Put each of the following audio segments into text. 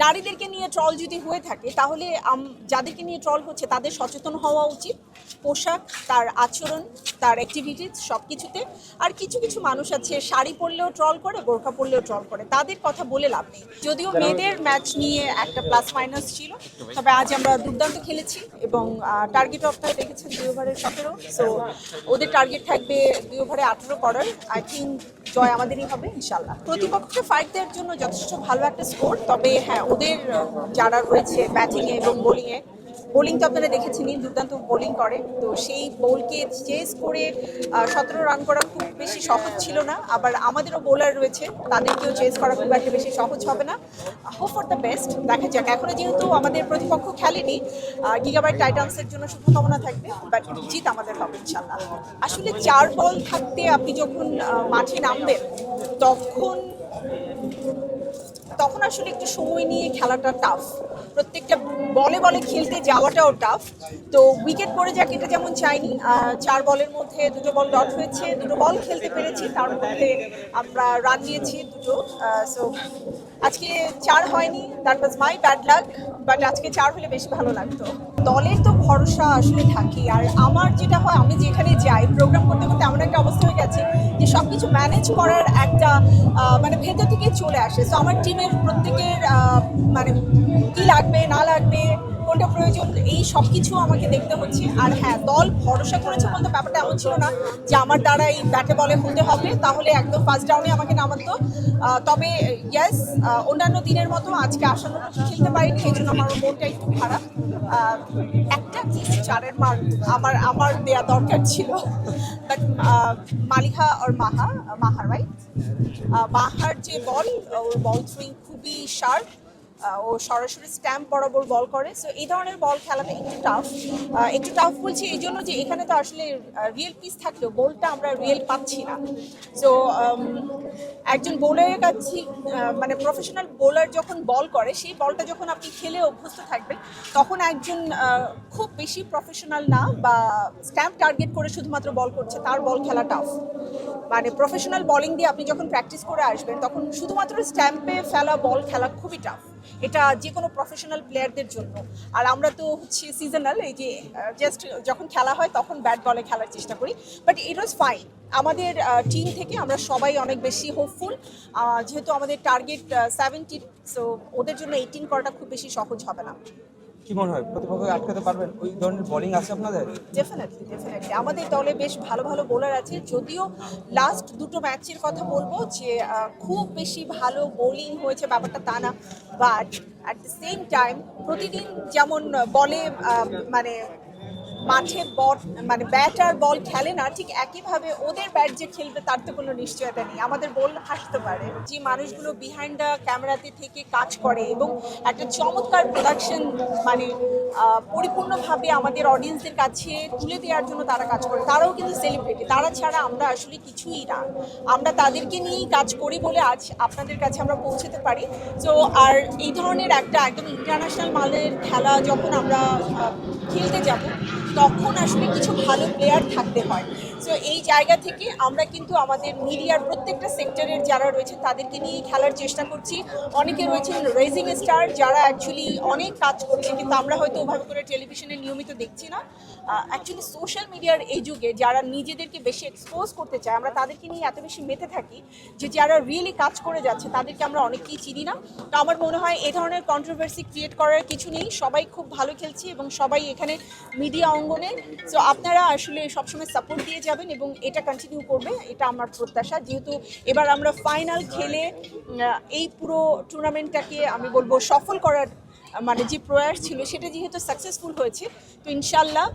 নারীদেরকে নিয়ে ট্রল যদি হয়ে থাকে তাহলে যাদেরকে নিয়ে ট্রল হচ্ছে তাদের সচেতন হওয়া উচিত পোশাক, তার আচরণ, তার অ্যাক্টিভিটিস সব কিছুতে। আর কিছু কিছু মানুষ আছে শাড়ি পরলেও ট্রল করে, বোরকা পরলেও ট্রল করে, তাদের কথা বলে লাভ নেই। যদিও মেয়েদের ম্যাচ নিয়ে একটা প্লাস মাইনাস ছিল, তবে আজ আমরা দুর্দান্ত খেলেছি এবং টার্গেট আপনারা দেখেছেন 2 ওভারে 17। সো ওদের টার্গেট থাকবে 2 ওভারে 18 করার। আই থিঙ্ক জয় আমাদেরই হবে ইনশাল্লাহ। প্রতিপক্ষকে ফাইট দেওয়ার জন্য যথেষ্ট ভালো একটা স্কোর, তবে হ্যাঁ ওদের যারা রয়েছে ব্যাটিংয়ে এবং বোলিংয়ে, বোলিং তো আপনারা দেখেছেনই, দুর্দান্ত বোলিং করে। তো সেই বোলকে চেস করে 17 রান করা খুব বেশি সহজ ছিল না। আবার আমাদেরও বোলার রয়েছে, তাদেরকেও চেস করা খুব একটা বেশি সহজ হবে না। হোপ ফর দ্য বেস্ট, দেখা যাক। এখনো যেহেতু আমাদের প্রতিপক্ষ খেলেনি, গিগাবাইট টাইটান্সের জন্য শুভকামনা থাকবে, বাট জিত আমাদের হবে ইনশাল্লাহ। আসলে 4 বল থাকতে আপনি যখন মাঠে নামবেন তখন তখন আসলে একটু সময় নিয়ে খেলাটা টাফ, প্রত্যেকটা বলে বলে খেলতে যাওয়াটাও টাফ। তো উইকেট পড়ে যাক এটা যেমন চাইনি। 4 বলের মধ্যে 2টো বল ডট হয়েছে, 2টো বল খেলতে পেরেছি, তার মধ্যে আমরা রান নিয়েছি 2টো। সো আজকে 4 হয়নি, that was my bad luck, but আজকে 4 হলে বেশি ভালো লাগতো। দলের তো ভরসা আসলে থাকি। আর আমার যেটা হয়, আমি যেখানে যাই প্রোগ্রাম করতে করতে এমন একটা অবস্থা হয়ে গেছে যে সব কিছু ম্যানেজ করার একটা মানে ভেতর থেকে চলে আসে। সো আমার টিমের প্রত্যেকের মানে কি লাগবে না লাগবে, কোনটা প্রয়োজন, এই সব কিছু আমাকে দেখতে হচ্ছে। আর হ্যাঁ, দল ভরসা করেছে বলতে ব্যাপারটা এমন ছিল না যে আমার দ্বারা এই ব্যাটে বলে হতে হবে, তাহলে একদম ফার্স্ট ডাউনে আমাকে নামাতো। তবে ইয়েস, অন্যান্য দিনের মতো আজকে আশানুরূপ খেলতে পারিনি, এই জন্য আমার মনটা একটু খারাপ। একটা 4-এর মার্ক আমার দেয়া দরকার ছিল, বাট মালিহা আর মাহা রাইট, মাহার যে বল, ওর বল সুইং খুবই শার্প, ও সরাসরি স্ট্যাম্প বরাবর বল করে। সো এই ধরনের বল খেলাটা একটু টাফ বলছি এই জন্য যে এখানে তো আসলে রিয়েল পিস থাকলেও বলটা আমরা রিয়েল পাচ্ছি না। সো একজন বোলারের কাছে মানে প্রফেশনাল বোলার যখন বল করে, সেই বলটা যখন আপনি খেলে অভ্যস্ত থাকবেন, তখন একজন খুব বেশি প্রফেশনাল না বা স্ট্যাম্প টার্গেট করে শুধুমাত্র বল করছে, তার বল খেলা টাফ। মানে প্রফেশনাল বোলিং দিয়ে আপনি যখন প্র্যাকটিস করে আসবেন তখন শুধুমাত্র স্ট্যাম্পে ফেলা বল খেলা খুবই টাফ, এটা যে কোনো প্রফেশনাল প্লেয়ারদের জন্য। আর আমরা তো হচ্ছে সিজনাল, এই যে জাস্ট যখন খেলা হয় তখন ব্যাট বলে খেলার চেষ্টা করি, বাট ইট ওয়াজ ফাইন। আমাদের টিম থেকে আমরা সবাই অনেক বেশি হোপফুল, যেহেতু আমাদের টার্গেট 17, সো ওদের জন্য 18 করাটা খুব বেশি সহজ হবে না। কি মনে হয় প্রতিপক্ষকে আটকাতে পারবেন? ওই ধরনের বোলিং আছে আপনাদের? ডেফিনেটলি আমাদের দলে বেশ ভালো ভালো বোলার আছে। যদিও লাস্ট 2টো ম্যাচের কথা বলবো যে খুব বেশি ভালো বোলিং হয়েছে ব্যাপারটা তা না, but at the same time প্রতিদিন যেমন বলে মানে মাঠে বল মানে ব্যাট আর বল খেলে না, ঠিক একইভাবে ওদের ব্যাট যে খেলবে তার তো কোনো নিশ্চয়তা নেই। আমাদের বল হাসতে পারে, যে মানুষগুলো বিহাইন্ড দ্য ক্যামেরাতে থেকে কাজ করে এবং একটা চমৎকার প্রোডাকশন মানে পরিপূর্ণভাবে আমাদের অডিয়েন্সদের কাছে তুলে দেওয়ার জন্য তারা কাজ করে, তারাও কিন্তু সেলিব্রিটি। তারা ছাড়া আমরা আসলে কিছুই না, আমরা তাদেরকে নিয়েই কাজ করি বলে আজ আপনাদের কাছে আমরা পৌঁছতে পারি। তো আর এই ধরনের একটা একদম ইন্টারন্যাশনাল মানের খেলা যখন আমরা খেলতে যাব, তখন আসলে কিছু ভালো প্লেয়ার থাকতে হয়। সো এই জায়গা থেকে আমরা কিন্তু আমাদের মিডিয়ার প্রত্যেকটা সেক্টরের যারা রয়েছে তাদেরকে নিয়ে খেলার চেষ্টা করছি। অনেকে রয়েছেন রেজিং স্টার যারা অ্যাকচুয়ালি অনেক কাজ করছে, কিন্তু আমরা হয়তো ওভাবে করে টেলিভিশনে নিয়মিত দেখছি না। অ্যাকচুয়ালি সোশ্যাল মিডিয়ার এই যুগে যারা নিজেদেরকে বেশি এক্সপোজ করতে চায়, আমরা তাদেরকে নিয়ে এত বেশি মেতে থাকি যে যারা রিয়েলি কাজ করে যাচ্ছে তাদেরকে আমরা অনেকেই চিনি না। তো আমার মনে হয় এই ধরনের কন্ট্রোভার্সি ক্রিয়েট করার কিছু নেই, সবাই খুব ভালো খেলছি এবং সবাই এখানে মিডিয়া অঙ্গনে। সো আপনারা আসলে সবসময় সাপোর্ট দিয়ে যাবেন এবং এটা কন্টিনিউ করবে, এটা আমার প্রত্যাশা। যেহেতু এবার আমরা ফাইনাল খেলে এই পুরো টুর্নামেন্টটাকে আমি বলবো সফল করার মানে যে প্রয়াস ছিল সেটা যেহেতু সাকসেসফুল হয়েছে, তো ইনশাল্লাহ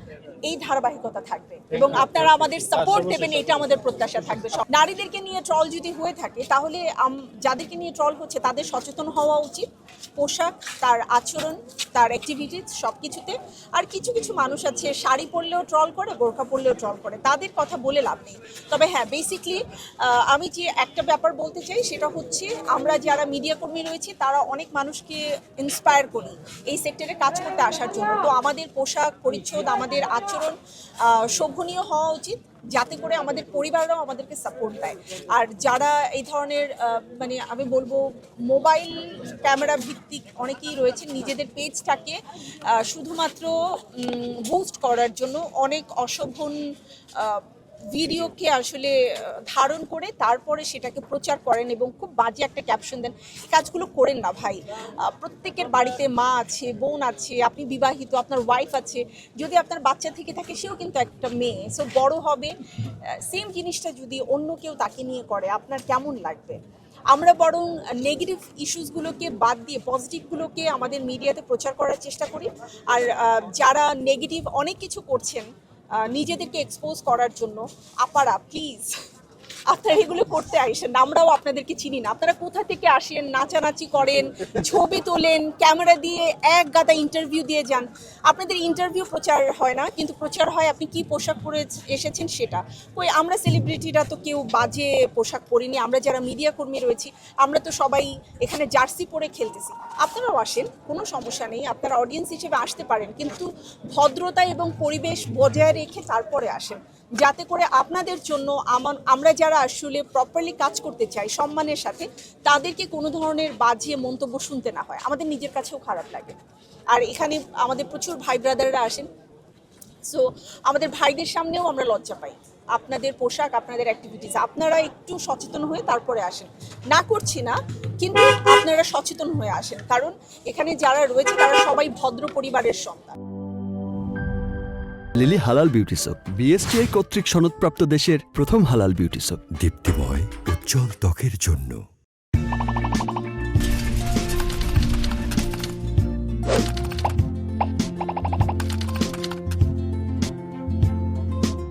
এই ধারাবাহিকতা থাকবে এবং আপনারা আমাদের সাপোর্ট দেবেন, এটা আমাদের প্রত্যাশা থাকবে। নারীদেরকে নিয়ে ট্রল যদি হয়ে থাকে তাহলে যাদেরকে নিয়ে ট্রল হচ্ছে তাদের সচেতন হওয়া উচিত পোশাক, তার আচরণ, তার অ্যাক্টিভিটিস সব কিছুতে। আর কিছু কিছু মানুষ আছে শাড়ি পরলেও ট্রল করে, বোরকা পরলেও ট্রল করে, তাদের কথা বলে লাভ নেই। তবে হ্যাঁ, বেসিকলি আমি যে একটা ব্যাপার বলতে চাই সেটা হচ্ছে আমরা যারা মিডিয়া কর্মী রয়েছি তারা অনেক মানুষকে ইন্সপায়ার করি এই সেক্টরে কাজ করতে আসার জন্য। তো আমাদের পোশাক পরিচ্ছদ, আমাদের আচরণ শোভনীয় হওয়া উচিত, যাতে করে আমাদের পরিবাররাও আমাদেরকে সাপোর্ট দেয়। আর যারা এই ধরনের মানে আমি বলবো মোবাইল ক্যামেরা ভিত্তিক অনেকেই রয়েছে, নিজেদের পেজটাকে শুধুমাত্র বুস্ট করার জন্য অনেক অশোভন ভিডিওকে আসলে ধারণ করে তারপরে সেটাকে প্রচার করেন এবং খুব বাজে একটা ক্যাপশন দেন। এই কাজগুলো করেন না ভাই। প্রত্যেকের বাড়িতে মা আছে, বোন আছে, আপনি বিবাহিত, আপনার ওয়াইফ আছে, যদি আপনার বাচ্চা থেকে থাকে সেও কিন্তু একটা মেয়ে, সো বড় হবে, সেম জিনিসটা যদি অন্য কেউ তাকে নিয়ে করে আপনার কেমন লাগবে? আমরা বরং নেগেটিভ ইস্যুসগুলোকে বাদ দিয়ে পজিটিভগুলোকে আমাদের মিডিয়াতে প্রচার করার চেষ্টা করি। আর যারা নেগেটিভ অনেক কিছু করছেন নিজেদেরকে এক্সপোজ করার জন্য, আপারা প্লিজ আপনারা এগুলো করতে আসেন না, আমরাও আপনাদেরকে চিনি না। আপনারা কোথা থেকে আসেন, নাচানাচি করেন, ছবি তোলেন, ক্যামেরা দিয়ে এক গাদা ইন্টারভিউ দিয়ে যান। আপনাদের ইন্টারভিউ প্রচার হয় না, কিন্তু প্রচার হয় আপনি কি পোশাক পরে এসেছেন সেটা। কই আমরা সেলিব্রিটিরা তো কেউ বাজে পোশাক পরিনি, আমরা যারা মিডিয়া কর্মী রয়েছি আমরা তো সবাই এখানে জার্সি পরে খেলতেছি। আপনারাও আসেন, কোনো সমস্যা নেই, আপনারা অডিয়েন্স হিসেবে আসতে পারেন, কিন্তু ভদ্রতা এবং পরিবেশ বজায় রেখে তারপরে আসেন, যাতে করে আপনাদের জন্য আমরা যারা আসলে প্রপারলি কাজ করতে চাই সম্মানের সাথে, তাদেরকে কোনো ধরনের বাজে মন্তব্য শুনতে না হয়, আমাদের নিজের কাছেও খারাপ লাগে। আর এখানে আমাদের প্রচুর ভাই ব্রাদাররা আসেন, সো আমাদের ভাইদের সামনেও আমরা লজ্জা পাই। আপনাদের পোশাক, আপনাদের অ্যাক্টিভিটিস, আপনারা একটু সচেতন হয়ে তারপরে আসেন। না করছি না, কিন্তু আপনারা সচেতন হয়ে আসেন, কারণ এখানে যারা রয়েছে তারা সবাই ভদ্র পরিবারের সন্তান। লিলি হালাল বিউটি সোপ, বিএসটিআই কর্তৃক সনদপ্রাপ্ত দেশের প্রথম হালাল বিউটি সোপ। দীপ্তিময় উজ্জ্বল ত্বকের জন্য।